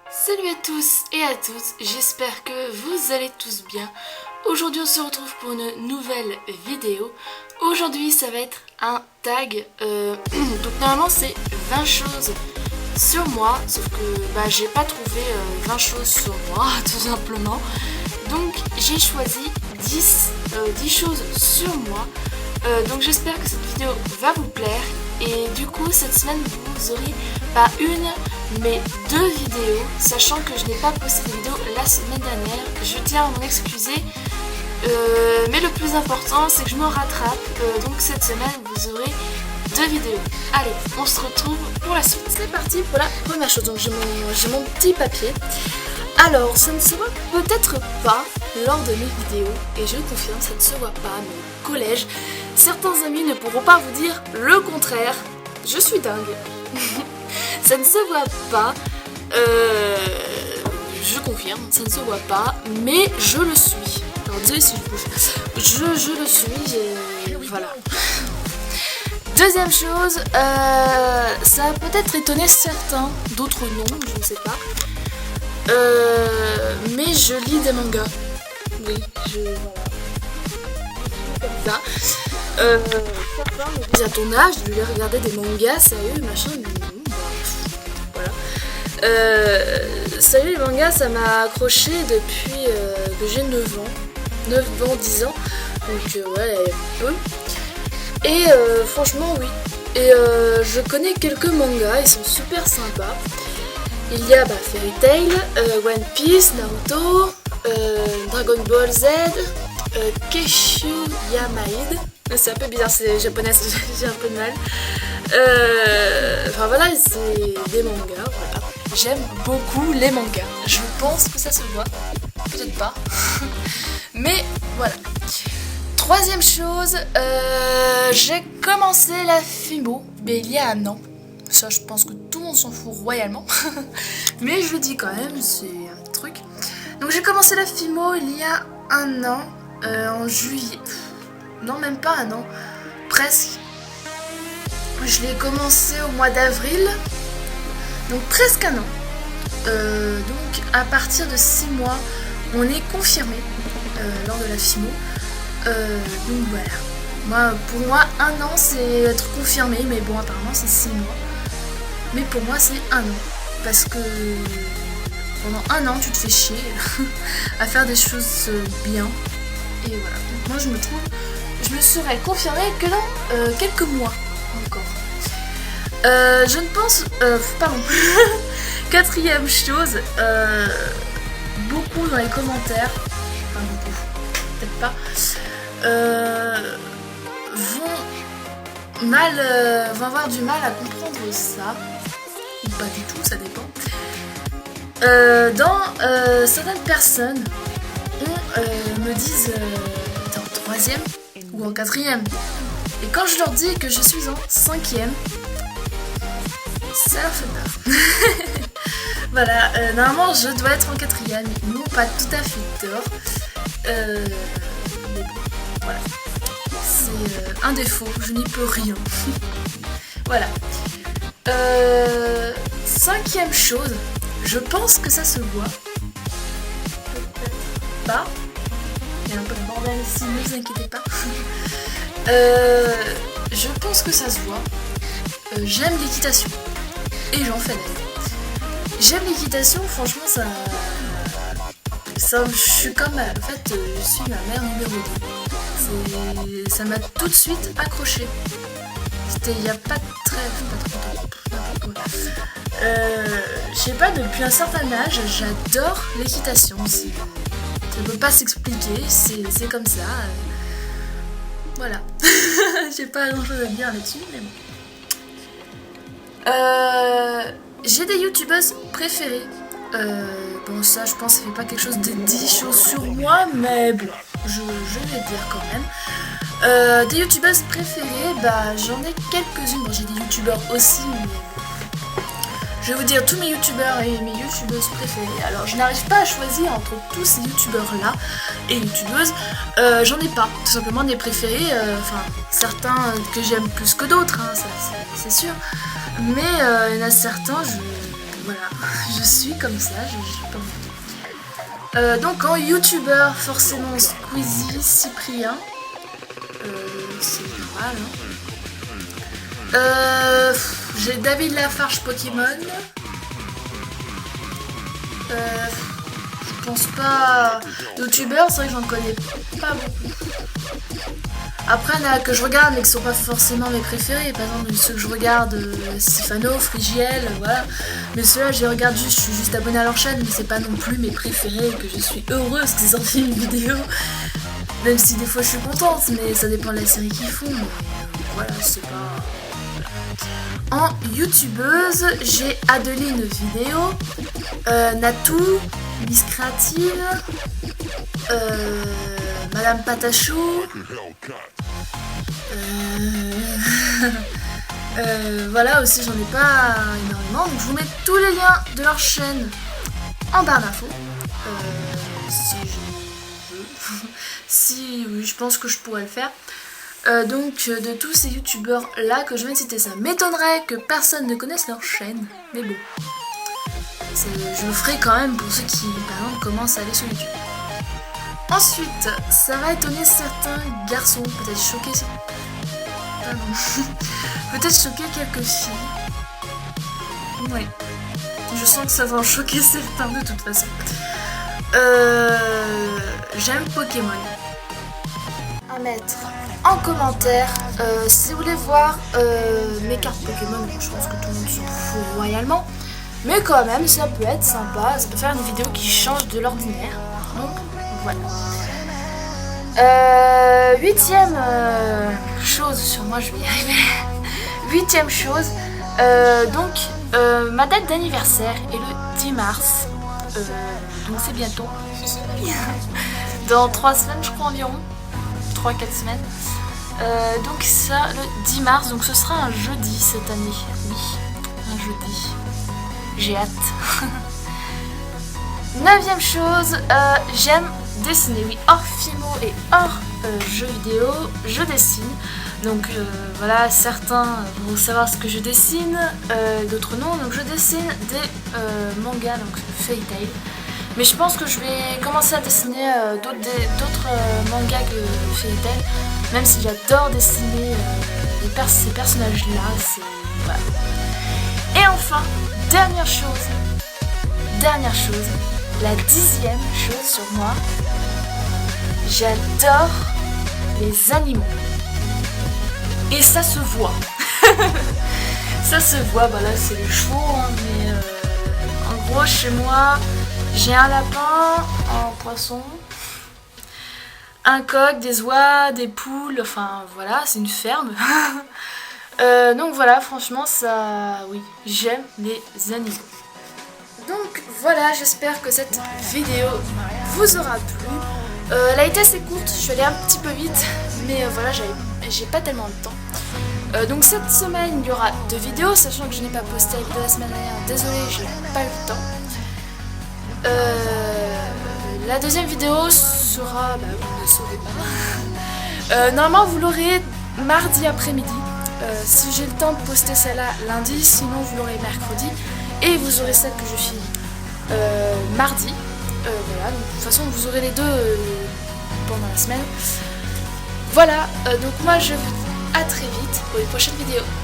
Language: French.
Salut à tous et à toutes, j'espère que vous allez tous bien. Aujourd'hui on se retrouve pour une nouvelle vidéo. Aujourd'hui ça va être un tag, donc normalement c'est 20 choses sur moi, sauf que j'ai pas trouvé 20 choses sur moi tout simplement. Donc j'ai choisi 10 choses sur moi. Donc j'espère que cette vidéo va vous plaire. Et du coup cette semaine vous aurez pas une mais 2 vidéos, sachant que je n'ai pas posté de vidéo la semaine dernière. Je tiens à m'en excuser, mais le plus important c'est que je me rattrape. Donc cette semaine vous aurez 2 vidéos. Allez, on se retrouve pour la suite. C'est parti pour la première chose. Donc j'ai mon petit papier. Alors, ça ne se voit peut-être pas lors de mes vidéos, et je confirme, ça ne se voit pas, mais au collège, certains amis ne pourront pas vous dire le contraire. Je suis dingue. Ça ne se voit pas, je confirme, ça ne se voit pas, mais je le suis. Alors, désolé si je bouge. Je le suis, voilà. Deuxième chose, ça a peut-être étonné certains, d'autres non, je ne sais pas. Mais je lis des mangas. Oui, voilà. Comme ça. Certains me disent à ton âge, je vais regarder des mangas, sérieux, machin. Voilà. Sérieux, les mangas, ça m'a accroché depuis que j'ai 9 ans. 9 ans, 10 ans. Donc, ouais, oui. Et franchement, oui. Et je connais quelques mangas, ils sont super sympas. Il y a Fairy Tail, One Piece, Naruto, Dragon Ball Z, Keshu Yamaid. C'est un peu bizarre, c'est japonais, j'ai un peu de mal. Enfin voilà, c'est des mangas, voilà. J'aime beaucoup les mangas. Je pense que ça se voit, peut-être pas. Mais voilà. Troisième chose, j'ai commencé la FIMO, mais il y a un an. Ça, je pense que tout le monde s'en fout royalement. Mais je le dis quand même, c'est un truc. Donc j'ai commencé la FIMO il y a un an, en juillet. Non, même pas un an, presque. Je l'ai commencé au mois d'avril. Donc presque un an. Donc à partir de 6 mois, on est confirmé lors de la FIMO. Donc voilà. Pour moi, un an c'est être confirmé, mais bon, apparemment c'est 6 mois. Mais pour moi c'est un an, parce que pendant un an tu te fais chier à faire des choses bien. Et voilà, donc moi je me serais confirmée que dans quelques mois encore. Je ne pense, pardon, quatrième chose, beaucoup dans les commentaires, enfin beaucoup, peut-être pas, vont avoir du mal à comprendre ça. Ou pas du tout, ça dépend. Certaines personnes me disent t'es en 3e ou en 4e. Et quand je leur dis que je suis en 5e, ça leur fait peur. Voilà, normalement je dois être en 4e. Ils n'ont pas tout à fait tort. Mais bon, voilà. C'est un défaut, je n'y peux rien. Voilà. 5e chose, je pense que ça se voit. Peut-être pas. Il y a un peu de bordel ici, ne vous inquiétez pas. Je pense que ça se voit. J'aime l'équitation. Et j'en fais d'ailleurs. J'aime l'équitation, franchement ça, je suis comme, en fait, je suis ma mère numéro 2. Ça m'a tout de suite accroché. C'était il n'y a pas très longtemps. Je sais pas, depuis un certain âge, j'adore l'équitation. Ça ne peut pas s'expliquer, c'est comme ça. Voilà. J'ai pas grand chose à dire là-dessus, mais bon. J'ai des youtubeuses préférées. Bon, ça, je pense, ça fait pas quelque chose de 10 choses sur moi, mais bon, je vais dire quand même. Des youtubeuses préférées, j'en ai quelques-unes. Bon, j'ai des youtubeurs aussi, mais je vais vous dire tous mes youtubeurs et mes youtubeuses préférées. Alors, je n'arrive pas à choisir entre tous ces youtubeurs-là et youtubeuses. J'en ai pas, tout simplement des préférés. Enfin, certains que j'aime plus que d'autres, hein, ça, c'est sûr. Mais il y en a certains, voilà, Je suis comme ça, je pas envie. Donc en youtubeur, forcément Squeezie, Cyprien. C'est normal. Hein. J'ai David Lafarge Pokémon. Je pense pas. Youtubeur, c'est vrai que j'en connais pas beaucoup. Après, il y en a que je regarde mais qui sont pas forcément mes préférés. Par exemple, ceux que je regarde, Sifano, Frigiel, voilà. Mais ceux-là, je les regarde juste, je suis juste abonnée à leur chaîne, mais c'est pas non plus mes préférés, que je suis heureuse qu'ils sortent une vidéo. Même si des fois je suis contente, mais ça dépend de la série qu'ils font. Mais voilà, c'est pas... En youtubeuse, j'ai Adeline Vidéo, Natou, Miss Créative, Madame Patachou, voilà, aussi j'en ai pas énormément, donc je vous mets tous les liens de leur chaîne en barre d'infos, si je veux, si oui, je pense que je pourrais le faire. Donc de tous ces youtubeurs là que je viens de citer, ça m'étonnerait que personne ne connaisse leur chaîne, mais bon, je le ferai quand même pour ceux qui par exemple commencent à aller sur YouTube. Ensuite, ça va étonner certains garçons, peut-être choquer, peut-être choquer quelques filles. Ouais, je sens que ça va en choquer certains de toute façon. J'aime Pokémon. À mettre en commentaire si vous voulez voir mes cartes Pokémon. Bon, je pense que tout le monde s'en fout royalement, mais quand même ça peut être sympa, ça peut faire une vidéo qui change de l'ordinaire, donc voilà. Huitième chose sur moi, je vais y arriver. Huitième chose, donc ma date d'anniversaire est le 10 mars, donc c'est bientôt, dans 3 semaines je crois environ. 3-4 semaines. Donc ça, le 10 mars, donc ce sera un jeudi cette année. Oui, un jeudi. J'ai hâte. 9e chose, j'aime dessiner. Oui, hors filmo et hors jeux vidéo, je dessine. Donc voilà, certains vont savoir ce que je dessine, d'autres non. Donc je dessine des mangas, donc Fairy Tail. Mais je pense que je vais commencer à dessiner d'autres mangas que Fairy Tail, même si j'adore dessiner ces personnages-là. Voilà. Et enfin, dernière chose, la 10e chose sur moi, j'adore les animaux. Et ça se voit. Ça se voit, bah là c'est les chevaux, hein, mais en gros chez moi, j'ai un lapin, un poisson, un coq, des oies, des poules, enfin voilà, c'est une ferme. Donc voilà, franchement, ça, oui, j'aime les animaux. Donc voilà, j'espère que cette vidéo vous aura plu. Elle a été assez courte, je suis allée un petit peu vite, mais voilà, j'ai pas tellement de temps. Donc cette semaine, il y aura 2 vidéos, sachant que je n'ai pas posté de la semaine dernière, désolée, j'ai pas eu le temps. La deuxième vidéo sera, bah vous ne le saurez pas. Normalement vous l'aurez mardi après-midi. Si j'ai le temps de poster celle-là lundi, sinon vous l'aurez mercredi. Et vous aurez celle que je filme mardi. Voilà, donc de toute façon vous aurez les deux pendant la semaine. Voilà, donc moi je vous dis à très vite pour les prochaines vidéos.